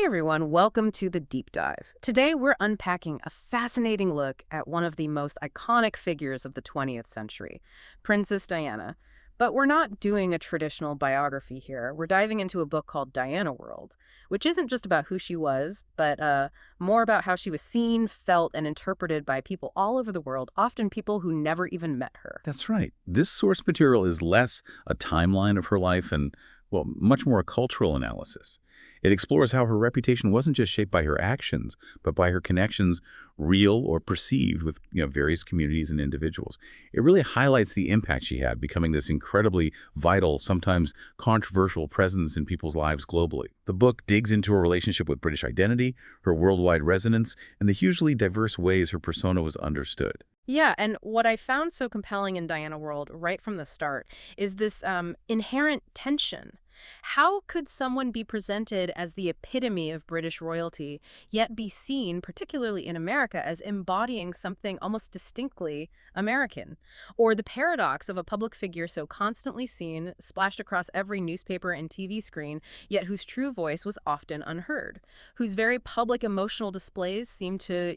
Hey everyone, welcome to the Deep Dive. Today we're unpacking a fascinating look at one of the most iconic figures of the 20th century, Princess Diana. But we're not doing a traditional biography here. We're diving into a book called Dianaworld, which isn't just about who she was, but more about how she was seen, felt, and interpreted by people all over the world, often people who never even met her. That's right. This source material is less a timeline of her life and, well, much more a cultural analysis. It explores how her reputation wasn't just shaped by her actions, but by her connections, real or perceived, with various communities and individuals. It really highlights the impact she had, becoming this incredibly vital, sometimes controversial presence in people's lives globally. The book digs into her relationship with British identity, her worldwide resonance, and the hugely diverse ways her persona was understood. Yeah, and what I found so compelling in Dianaworld right from the start is this inherent tension. How could someone be presented as the epitome of British royalty, yet be seen, particularly in America, as embodying something almost distinctly American? Or the paradox of a public figure so constantly seen, splashed across every newspaper and TV screen, yet whose true voice was often unheard, whose very public emotional displays seem to,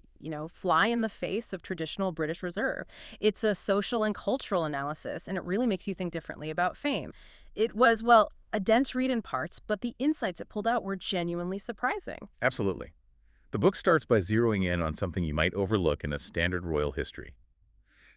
fly in the face of traditional British reserve. It's a social and cultural analysis, and it really makes you think differently about fame. It was, well, a dense read in parts, but the insights it pulled out were genuinely surprising. Absolutely. The book starts by zeroing in on something you might overlook in a standard royal history.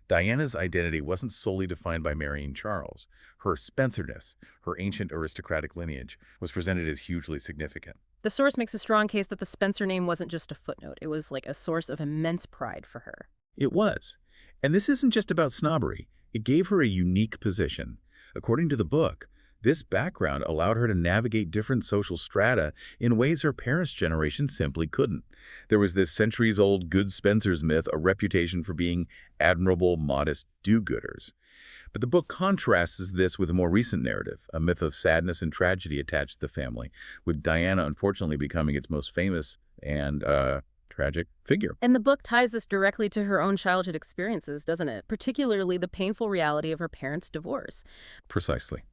Diana's identity wasn't solely defined by marrying Charles. Her Spencerness, her ancient aristocratic lineage, was presented as hugely significant. The source makes a strong case that the Spencer name wasn't just a footnote. It was like a source of immense pride for her. It was. And this isn't just about snobbery. It gave her a unique position. According to the book, this background allowed her to navigate different social strata in ways her parents' generation simply couldn't. There was this centuries-old good Spencer's myth, a reputation for being admirable, modest do-gooders. But the book contrasts this with a more recent narrative, a myth of sadness and tragedy attached to the family, with Diana unfortunately becoming its most famous and tragic figure. And the book ties this directly to her own childhood experiences, doesn't it? Particularly the painful reality of her parents' divorce. Precisely.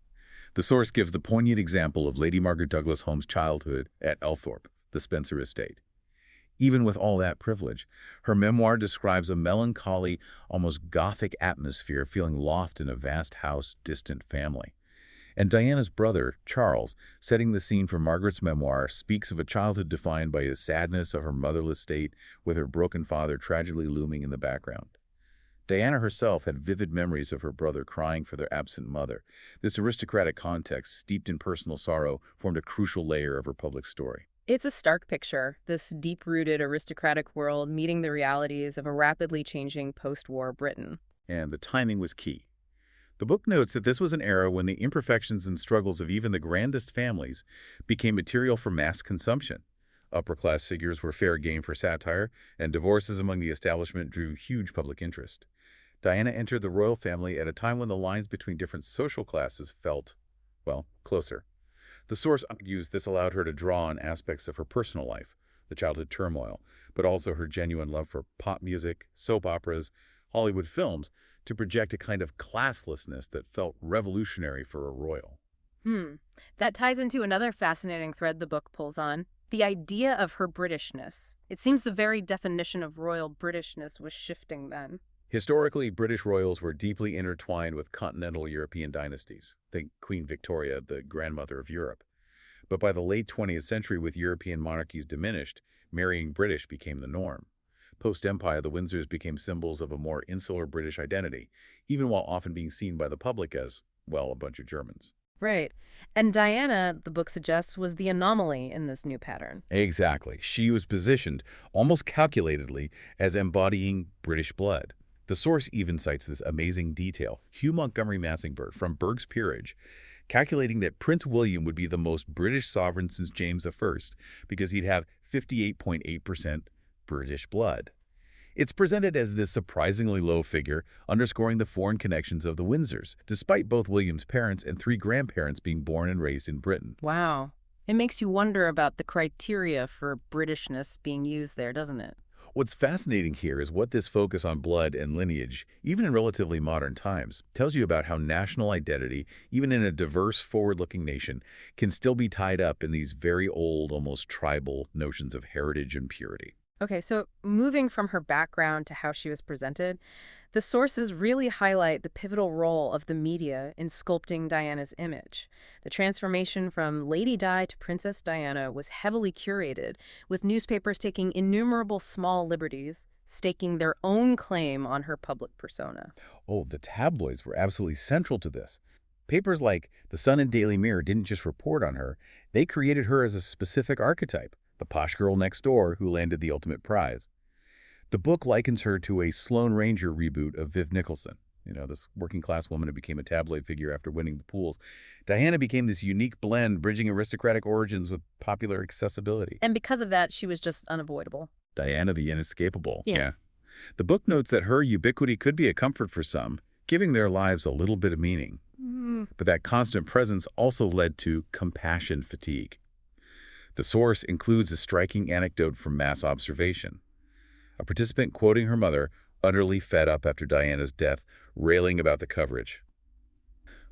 The source gives the poignant example of Lady Margaret Douglas Home's childhood at Althorpe, the Spencer estate. Even with all that privilege, her memoir describes a melancholy, almost gothic atmosphere, feeling lost in a vast house, distant family. And Diana's brother, Charles, setting the scene for Margaret's memoir, speaks of a childhood defined by the sadness of her motherless state, with her broken father tragically looming in the background. Diana herself had vivid memories of her brother crying for their absent mother. This aristocratic context, steeped in personal sorrow, formed a crucial layer of her public story. It's a stark picture, this deep-rooted aristocratic world meeting the realities of a rapidly changing post-war Britain. And the timing was key. The book notes that this was an era when the imperfections and struggles of even the grandest families became material for mass consumption. Upper-class figures were fair game for satire, and divorces among the establishment drew huge public interest. Diana entered the royal family at a time when the lines between different social classes felt, well, closer. The source argues this allowed her to draw on aspects of her personal life, the childhood turmoil, but also her genuine love for pop music, soap operas, Hollywood films, to project a kind of classlessness that felt revolutionary for a royal. That ties into another fascinating thread the book pulls on, the idea of her Britishness. It seems the very definition of royal Britishness was shifting then. Historically, British royals were deeply intertwined with continental European dynasties. Think Queen Victoria, the grandmother of Europe. But by the late 20th century, with European monarchies diminished, marrying British became the norm. Post-Empire, the Windsors became symbols of a more insular British identity, even while often being seen by the public as, well, a bunch of Germans. Right. And Diana, the book suggests, was the anomaly in this new pattern. Exactly. She was positioned, almost calculatedly, as embodying British blood. The source even cites this amazing detail. Hugh Montgomery Massingberd from Berg's Peerage, calculating that Prince William would be the most British sovereign since James I because he'd have 58.8% British blood. It's presented as this surprisingly low figure, underscoring the foreign connections of the Windsors, despite both William's parents and 3 grandparents being born and raised in Britain. Wow. It makes you wonder about the criteria for Britishness being used there, doesn't it? What's fascinating here is what this focus on blood and lineage, even in relatively modern times, tells you about how national identity, even in a diverse, forward-looking nation, can still be tied up in these very old, almost tribal notions of heritage and purity. Okay, so moving from her background to how she was presented, the sources really highlight the pivotal role of the media in sculpting Diana's image. The transformation from Lady Di to Princess Diana was heavily curated, with newspapers taking innumerable small liberties, staking their own claim on her public persona. Oh, the tabloids were absolutely central to this. Papers like the Sun and Daily Mirror didn't just report on her, they created her as a specific archetype, the posh girl next door who landed the ultimate prize. The book likens her to a Sloane Ranger reboot of Viv Nicholson. This working-class woman who became a tabloid figure after winning the pools. Diana became this unique blend, bridging aristocratic origins with popular accessibility. And because of that, she was just unavoidable. Diana the inescapable. Yeah. Yeah. The book notes that her ubiquity could be a comfort for some, giving their lives a little bit of meaning. But that constant presence also led to compassion fatigue. The source includes a striking anecdote from mass observation. A participant quoting her mother, utterly fed up after Diana's death, railing about the coverage.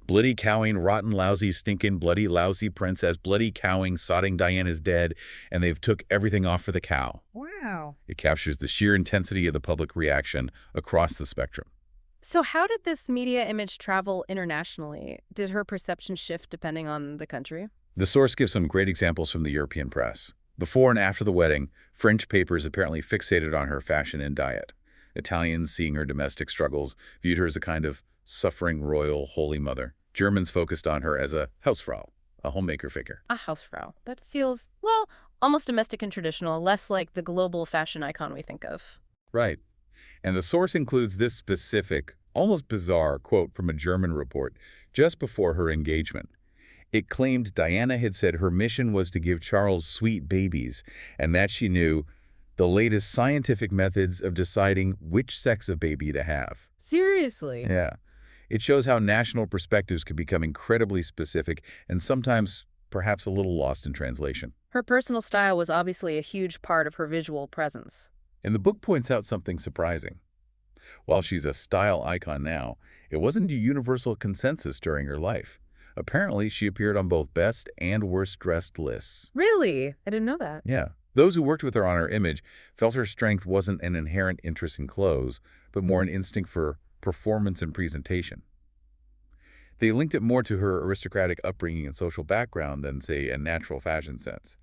Bloody cowing, rotten, lousy, stinking, bloody, lousy princess, bloody cowing, sodding Diana's dead, and they've took everything off for the cow. Wow. It captures the sheer intensity of the public reaction across the spectrum. So how did this media image travel internationally? Did her perception shift depending on the country? The source gives some great examples from the European press. Before and after the wedding, French papers apparently fixated on her fashion and diet. Italians, seeing her domestic struggles, viewed her as a kind of suffering royal holy mother. Germans focused on her as a Hausfrau, a homemaker figure. A Hausfrau. That feels, well, almost domestic and traditional, less like the global fashion icon we think of. Right. And the source includes this specific, almost bizarre quote from a German report just before her engagement. It claimed Diana had said her mission was to give Charles sweet babies, and that she knew the latest scientific methods of deciding which sex of baby to have. Seriously? Yeah. It shows how national perspectives can become incredibly specific and sometimes perhaps a little lost in translation. Her personal style was obviously a huge part of her visual presence. And the book points out something surprising. While she's a style icon now, it wasn't a universal consensus during her life. Apparently, she appeared on both best and worst dressed lists. Really? I didn't know that. Yeah. Those who worked with her on her image felt her strength wasn't an inherent interest in clothes, but more an instinct for performance and presentation. They linked it more to her aristocratic upbringing and social background than, say, a natural fashion sense.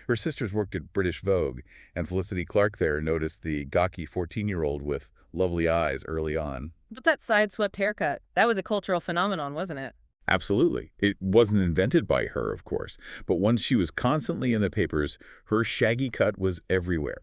Her sisters worked at British Vogue, and Felicity Clark there noticed the gawky 14-year-old with lovely eyes early on. But that side-swept haircut, that was a cultural phenomenon, wasn't it? Absolutely. It wasn't invented by her, of course, but once she was constantly in the papers, her shaggy cut was everywhere.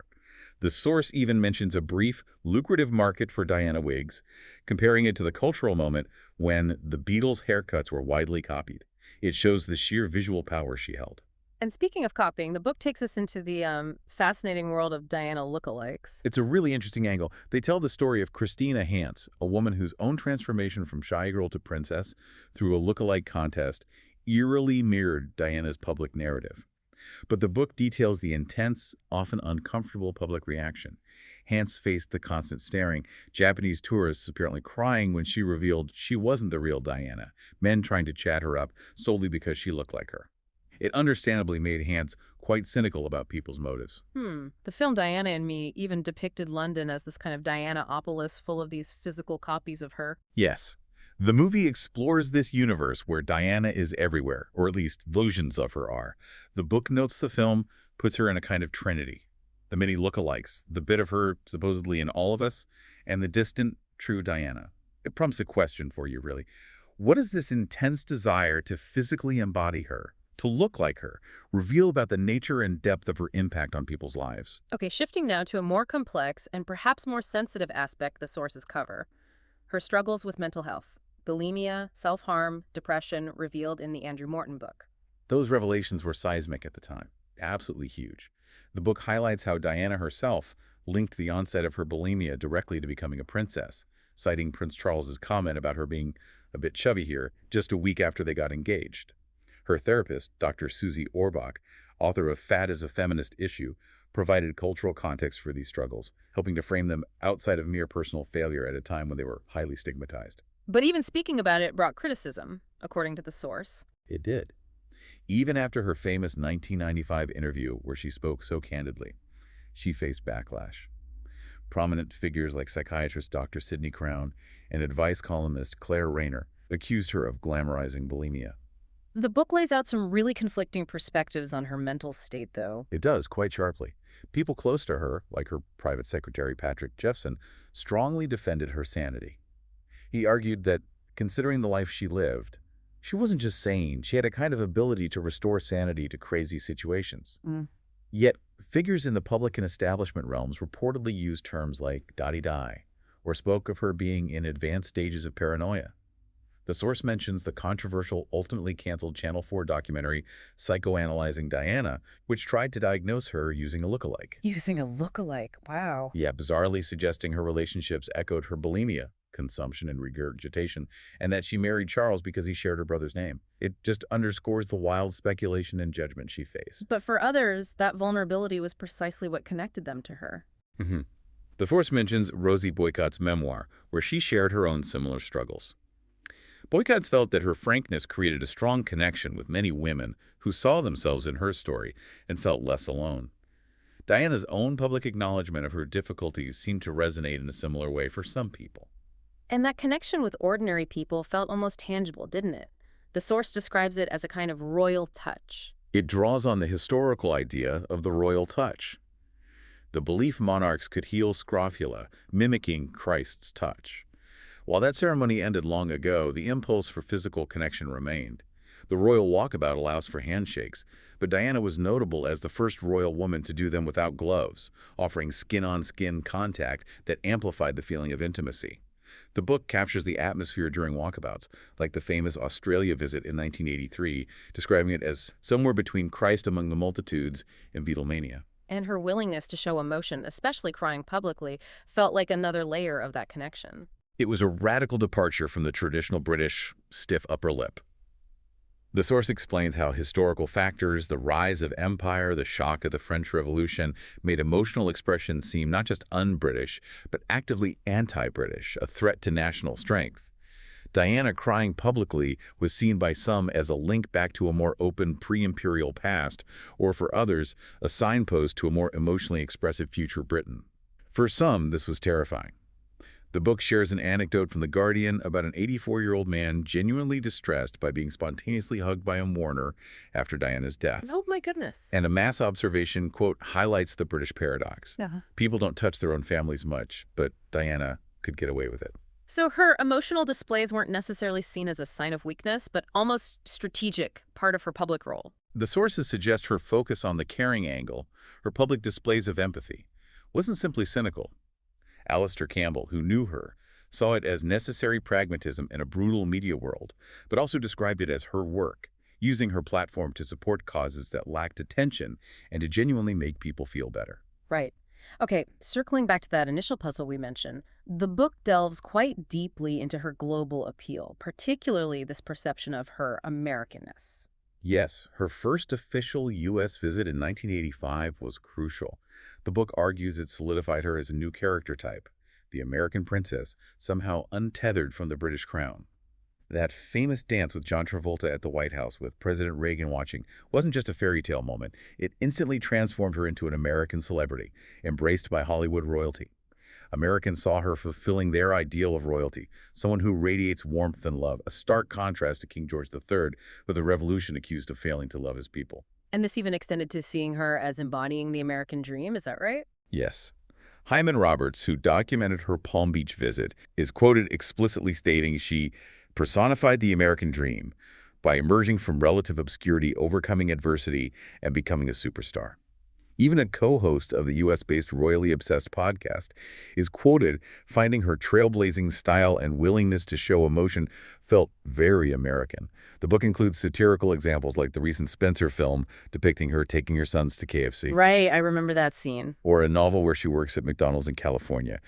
The source even mentions a brief, lucrative market for Diana wigs, comparing it to the cultural moment when the Beatles' haircuts were widely copied. It shows the sheer visual power she held. And speaking of copying, the book takes us into the fascinating world of Diana lookalikes. It's a really interesting angle. They tell the story of Christina Hance, a woman whose own transformation from shy girl to princess through a lookalike contest eerily mirrored Diana's public narrative. But the book details the intense, often uncomfortable public reaction. Hance faced the constant staring, Japanese tourists apparently crying when she revealed she wasn't the real Diana, men trying to chat her up solely because she looked like her. It understandably made Hance quite cynical about people's motives. The film Diana and Me even depicted London as this kind of Dianaopolis full of these physical copies of her. Yes. The movie explores this universe where Diana is everywhere, or at least versions of her are. The book notes the film puts her in a kind of trinity. The many lookalikes, the bit of her supposedly in all of us, and the distant, true Diana. It prompts a question for you, really. What is this intense desire to physically embody her, to look like her, reveal about the nature and depth of her impact on people's lives? Okay, shifting now to a more complex and perhaps more sensitive aspect the sources cover. Her struggles with mental health. Bulimia, self-harm, depression revealed in the Andrew Morton book. Those revelations were seismic at the time, absolutely huge. The book highlights how Diana herself linked the onset of her bulimia directly to becoming a princess, citing Prince Charles's comment about her being a bit chubby here just a week after they got engaged. Her therapist, Dr. Susie Orbach, author of Fat as a Feminist Issue, provided cultural context for these struggles, helping to frame them outside of mere personal failure at a time when they were highly stigmatized. But even speaking about it brought criticism, according to the source. It did. Even after her famous 1995 interview where she spoke so candidly, she faced backlash. Prominent figures like psychiatrist Dr. Sidney Crown and advice columnist Claire Rayner accused her of glamorizing bulimia. The book lays out some really conflicting perspectives on her mental state, though. It does, quite sharply. People close to her, like her private secretary Patrick Jeffson, strongly defended her sanity. He argued that, considering the life she lived, she wasn't just sane, she had a kind of ability to restore sanity to crazy situations. Yet, figures in the public and establishment realms reportedly used terms like "dotty-die" or spoke of her being in advanced stages of paranoia. The source mentions the controversial, ultimately canceled Channel 4 documentary Psychoanalyzing Diana, which tried to diagnose her using a lookalike. Using a lookalike, wow. Yeah, bizarrely suggesting her relationships echoed her bulimia, consumption and regurgitation, and that she married Charles because he shared her brother's name. It just underscores the wild speculation and judgment she faced. But for others, that vulnerability was precisely what connected them to her. The source mentions Rosie Boycott's memoir, where she shared her own similar struggles. Boycott felt that her frankness created a strong connection with many women who saw themselves in her story and felt less alone. Diana's own public acknowledgement of her difficulties seemed to resonate in a similar way for some people. And that connection with ordinary people felt almost tangible, didn't it? The source describes it as a kind of royal touch. It draws on the historical idea of the royal touch. The belief monarchs could heal scrofula, mimicking Christ's touch. While that ceremony ended long ago, the impulse for physical connection remained. The royal walkabout allows for handshakes, but Diana was notable as the first royal woman to do them without gloves, offering skin-on-skin contact that amplified the feeling of intimacy. The book captures the atmosphere during walkabouts, like the famous Australia visit in 1983, describing it as somewhere between Christ among the multitudes and Beatlemania. And her willingness to show emotion, especially crying publicly, felt like another layer of that connection. It was a radical departure from the traditional British stiff upper lip. The source explains how historical factors, the rise of empire, the shock of the French Revolution, made emotional expression seem not just un-British, but actively anti-British, a threat to national strength. Diana crying publicly was seen by some as a link back to a more open pre-imperial past, or for others, a signpost to a more emotionally expressive future Britain. For some, this was terrifying. The book shares an anecdote from The Guardian about an 84-year-old man genuinely distressed by being spontaneously hugged by a mourner after Diana's death. Oh, my goodness. And a mass observation, quote, highlights the British paradox. People don't touch their own families much, but Diana could get away with it. So her emotional displays weren't necessarily seen as a sign of weakness, but almost strategic, part of her public role. The sources suggest her focus on the caring angle, her public displays of empathy, wasn't simply cynical. Alistair Campbell, who knew her, saw it as necessary pragmatism in a brutal media world, but also described it as her work, using her platform to support causes that lacked attention and to genuinely make people feel better. Right. Okay, circling back to that initial puzzle we mentioned, the book delves quite deeply into her global appeal, particularly this perception of her Americanness. Yes, her first official U.S. visit in 1985 was crucial. The book argues it solidified her as a new character type, the American princess, somehow untethered from the British crown. That famous dance with John Travolta at the White House with President Reagan watching wasn't just a fairy tale moment. It instantly transformed her into an American celebrity, embraced by Hollywood royalty. Americans saw her fulfilling their ideal of royalty, someone who radiates warmth and love, a stark contrast to King George III, with a revolution accused of failing to love his people. And this even extended to seeing her as embodying the American dream, is that right? Yes. Hyman Roberts, who documented her Palm Beach visit, is quoted explicitly stating she personified the American dream by emerging from relative obscurity, overcoming adversity, and becoming a superstar. Even a co-host of the U.S.-based Royally Obsessed podcast is quoted finding her trailblazing style and willingness to show emotion felt very American. The book includes satirical examples like the recent Spencer film depicting her taking her sons to KFC. Right, I remember that scene. Or a novel where she works at McDonald's in California.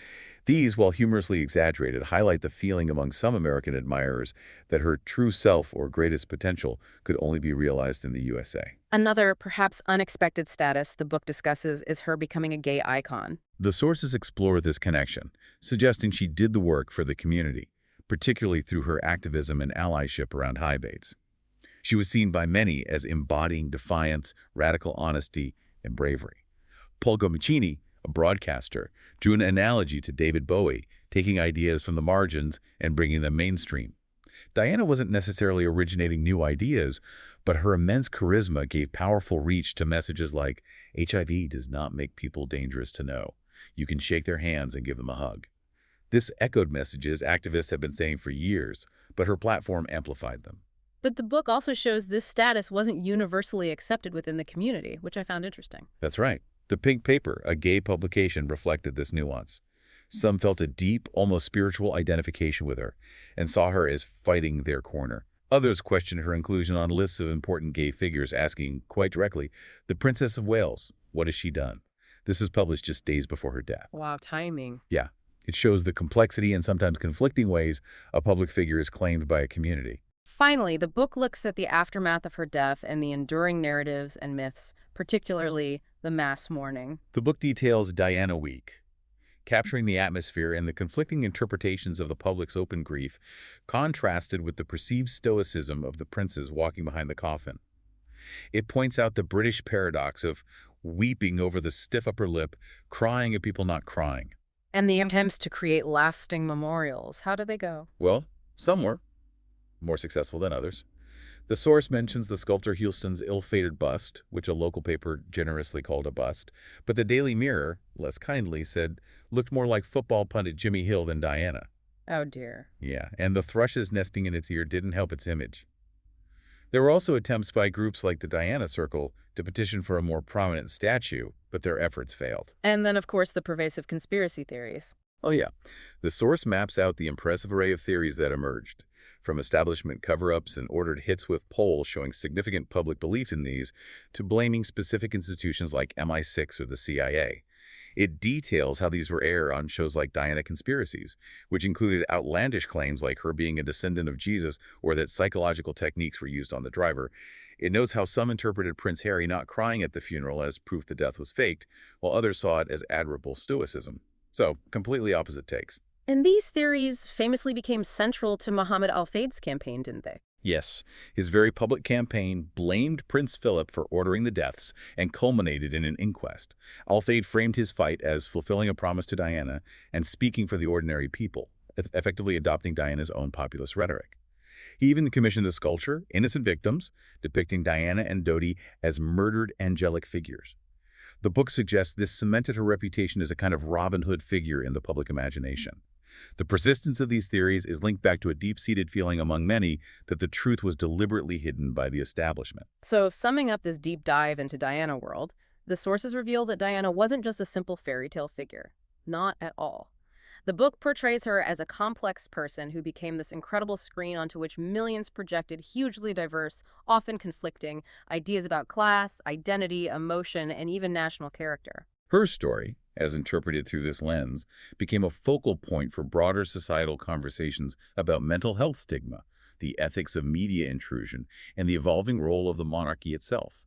These, while humorously exaggerated, highlight the feeling among some American admirers that her true self or greatest potential could only be realized in the USA. Another, perhaps unexpected status the book discusses is her becoming a gay icon. The sources explore this connection, suggesting she did the work for the community, particularly through her activism and allyship around high baits. She was seen by many as embodying defiance, radical honesty, and bravery. Paul Gomicini, a broadcaster, drew an analogy to David Bowie, taking ideas from the margins and bringing them mainstream. Diana wasn't necessarily originating new ideas, but her immense charisma gave powerful reach to messages like, HIV does not make people dangerous to know. You can shake their hands and give them a hug. This echoed messages activists have been saying for years, but her platform amplified them. But the book also shows this status wasn't universally accepted within the community, which I found interesting. That's right. The Pink Paper, a gay publication, reflected this nuance. Some felt a deep, almost spiritual identification with her and saw her as fighting their corner. Others questioned her inclusion on lists of important gay figures, asking, quite directly, the Princess of Wales, what has she done? This was published just days before her death. Wow, timing. Yeah, it shows the complexity and sometimes conflicting ways a public figure is claimed by a community. Finally, the book looks at the aftermath of her death and the enduring narratives and myths, particularly the mass mourning. The book details Diana Week, capturing the atmosphere and the conflicting interpretations of the public's open grief, contrasted with the perceived stoicism of the princes walking behind the coffin. It points out the British paradox of weeping over the stiff upper lip, crying at people not crying. And the attempts to create lasting memorials. How do they go? Well, some were more successful than others. The source mentions the sculptor Houston's ill-fated bust, which a local paper generously called a bust, but the Daily Mirror, less kindly, said looked more like football pundit Jimmy Hill than Diana. Oh, dear. Yeah, and the thrushes nesting in its ear didn't help its image. There were also attempts by groups like the Diana Circle to petition for a more prominent statue, but their efforts failed. And then, of course, the pervasive conspiracy theories. Oh yeah, the source maps out the impressive array of theories that emerged, from establishment cover-ups and ordered hits with polls showing significant public belief in these, to blaming specific institutions like MI6 or the CIA. It details how these were aired on shows like Diana Conspiracies, which included outlandish claims like her being a descendant of Jesus or that psychological techniques were used on the driver. It notes how some interpreted Prince Harry not crying at the funeral as proof the death was faked, while others saw it as admirable stoicism. So, completely opposite takes. And these theories famously became central to Mohammed al-Fayed's campaign, didn't they? Yes, his very public campaign blamed Prince Philip for ordering the deaths and culminated in an inquest. Al-Fayed framed his fight as fulfilling a promise to Diana and speaking for the ordinary people, effectively adopting Diana's own populist rhetoric. He even commissioned a sculpture, Innocent Victims, depicting Diana and Dodi as murdered angelic figures. The book suggests this cemented her reputation as a kind of Robin Hood figure in the public imagination. The persistence of these theories is linked back to a deep-seated feeling among many that the truth was deliberately hidden by the establishment. So, summing up this deep dive into Dianaworld, the sources reveal that Diana wasn't just a simple fairy tale figure. Not at all. The book portrays her as a complex person who became this incredible screen onto which millions projected hugely diverse, often conflicting, ideas about class, identity, emotion, and even national character. Her story, as interpreted through this lens, became a focal point for broader societal conversations about mental health stigma, the ethics of media intrusion, and the evolving role of the monarchy itself.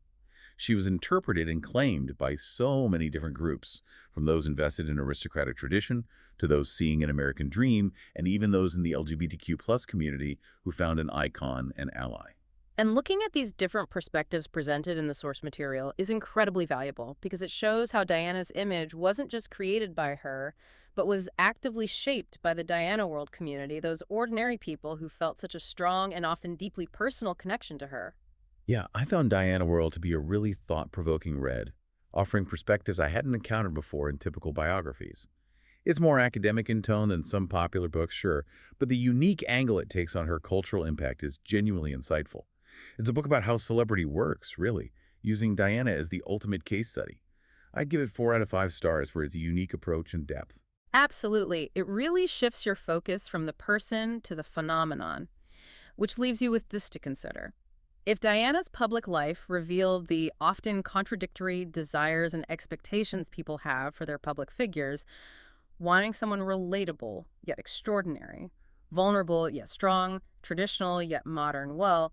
She was interpreted and claimed by so many different groups, from those invested in aristocratic tradition to those seeing an American dream, and even those in the LGBTQ+ community who found an icon and ally. And looking at these different perspectives presented in the source material is incredibly valuable because it shows how Diana's image wasn't just created by her, but was actively shaped by the Dianaworld community, those ordinary people who felt such a strong and often deeply personal connection to her. Yeah, I found Dianaworld to be a really thought-provoking read, offering perspectives I hadn't encountered before in typical biographies. It's more academic in tone than some popular books, sure, but the unique angle it takes on her cultural impact is genuinely insightful. It's a book about how celebrity works, really, using Diana as the ultimate case study. I'd give it 4 out of 5 stars for its unique approach and depth. Absolutely. It really shifts your focus from the person to the phenomenon, which leaves you with this to consider. If Diana's public life revealed the often contradictory desires and expectations people have for their public figures, wanting someone relatable yet extraordinary, vulnerable yet strong, traditional yet modern, well,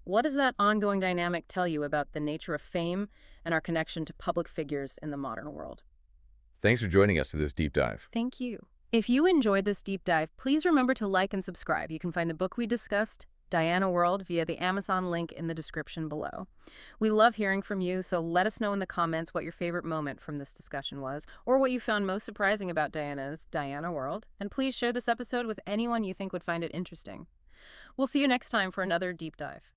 What does that ongoing dynamic tell you about the nature of fame and our connection to public figures in the modern world? Thanks for joining us for this deep dive. Thank you. If you enjoyed this deep dive, please remember to like and subscribe. You can find the book we discussed, Dianaworld, via the Amazon link in the description below. We love hearing from you, so let us know in the comments what your favorite moment from this discussion was, or what you found most surprising about Diana's Dianaworld, and please share this episode with anyone you think would find it interesting. We'll see you next time for another deep dive.